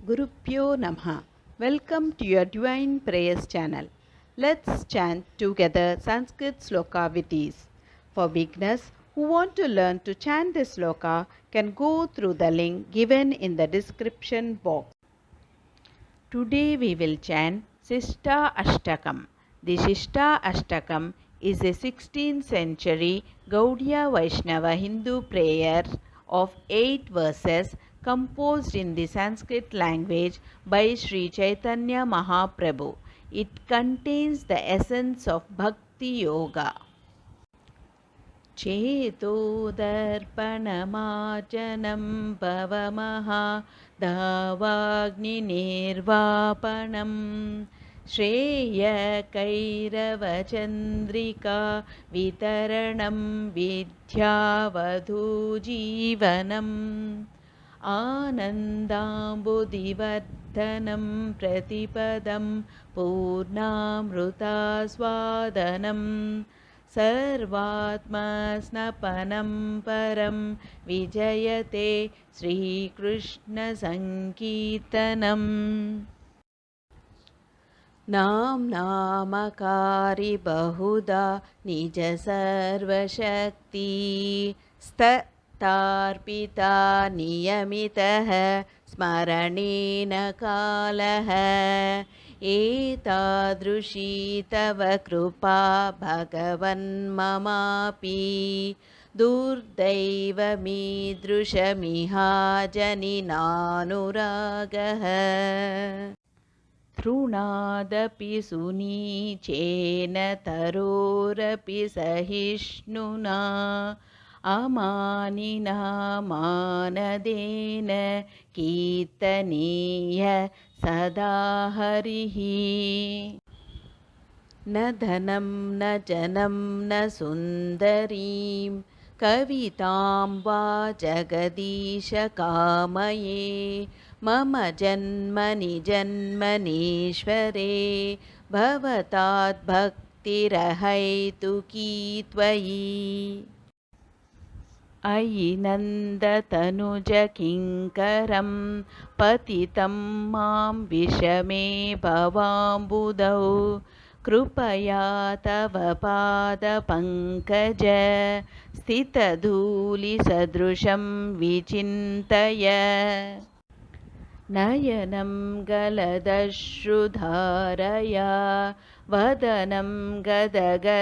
Gurupyo Namaha. Welcome to your Divine Prayers channel. Let's chant together Sanskrit sloka with ease. For beginners who want to learn to chant this sloka can go through the link given in the description box. Today we will chant Shishta Ashtakam. The Shishta Ashtakam is a 16th century Gaudiya Vaishnava Hindu prayer of 8 verses composed in the Sanskrit language by Sri Chaitanya Mahaprabhu. It contains the essence of Bhakti Yoga. चेतोदर्पणमाचनं भवमहा धावाग्निर्वापणं श्रेयकैरवचन्द्रिका वितरणं विद्यावधूजीवनम् आनन्दाम्बुदिवर्धनं प्रतिपदं पूर्णामृतास्वादनम् सर्वात्मस्नपनं परं विजयते श्रीकृष्णसङ्कीर्तनम् नामकारी बहुधा निजसर्वशक्ति स्ततार्पिता नियमितः स्मरणेन कालः एतादृशी तव कृपा भगवन्ममापि दुर्दैवमीदृशमिहाजनिनानुरागः तृणादपि सुनीचेन तरोरपि सहिष्णुना अमानिना मानदेन कीर्तनीय सदा हरिः न धनं न जनं न सुन्दरीं कवितां वा जगदीश कामये मम जन्मनि जन्मनीश्वरे भवताद्भक्तिरहैतुकी त्वयि अयि नन्दतनुजकिङ्करं पतितं मां विषमे भवाम्बुधौ कृपया तव पादपङ्कज स्थितधूलिसदृशं विचिन्तय नयनं गलदश्रुधारया वदनं गदगदरुद्धया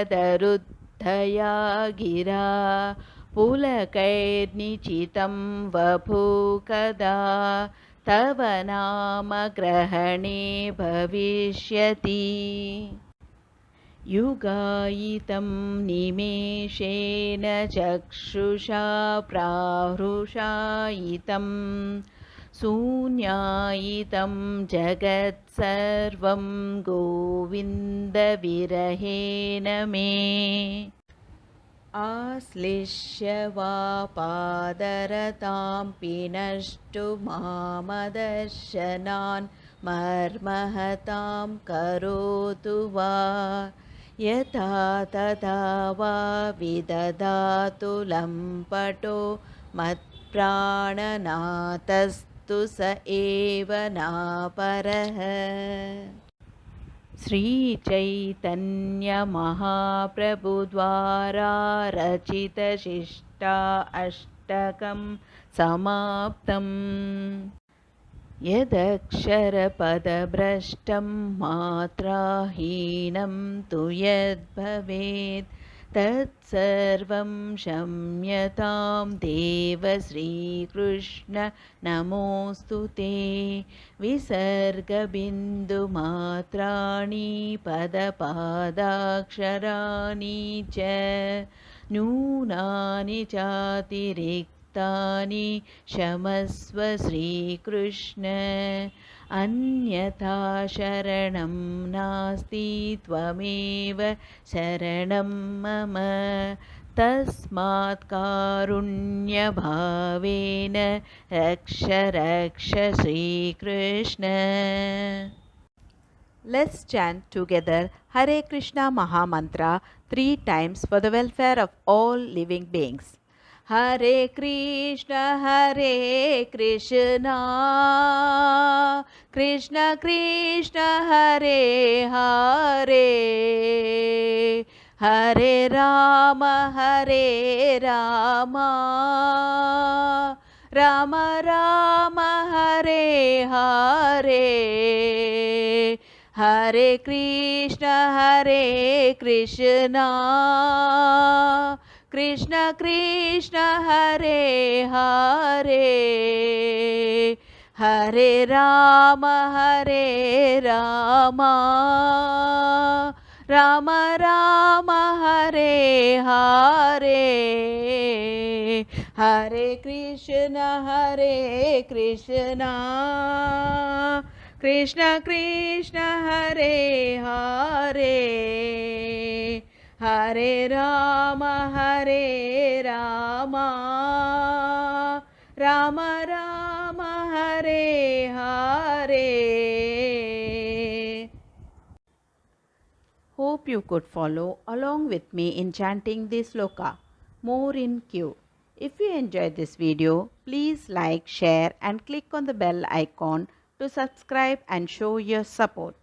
गिरा पुलकैर्निचितं वपु कदा तव नाम ग्रहणे भविष्यति युगायितं निमेषेन चक्षुषा प्राहृषायितं शून्यायितं जगत्सर्वं गोविन्दविरहेण मे आश्लिष्य वा पादरतां पिनष्टु मामदर्शनान् मर्महतां करोतु वा यथा तथा वा विदधातु लम्पटो मत्प्राणनाथस्तु स एव नापरः श्रीचैतन्यमहाप्रभुद्वारा रचितशिष्टा अष्टकं समाप्तम् यदक्षरपदभ्रष्टं मात्राहीनं तु यद्भवेत् तत्सर्वं क्षम्यतां देव श्रीकृष्ण नमोऽस्तु ते विसर्गबिन्दुमात्राणि पदपादाक्षराणि च न्यूनानि चातिरिक्तानि क्षमस्व श्रीकृष्ण अन्यथा शरणं नास्ति त्वमेव शरणं मम तस्मात् कारुण्यभावेन रक्ष रक्ष Shri Krishna. Let's chant together Hare Krishna Mahamantra 3 times for the welfare of all living beings. Hare Krishna Krishna Krishna Hare Hare Hare Rama Rama Rama Hare Hare Hare Krishna Krishna Krishna Hare Hare Hare Rama Rama Rama Hare Hare Hare Krishna Krishna Krishna Hare Hare Hare Rama Rama Rama Hare Hare. Hope you could follow along with me in chanting this sloka. More in queue. If you enjoyed this video, please like, share and click on the bell icon to subscribe and show your support.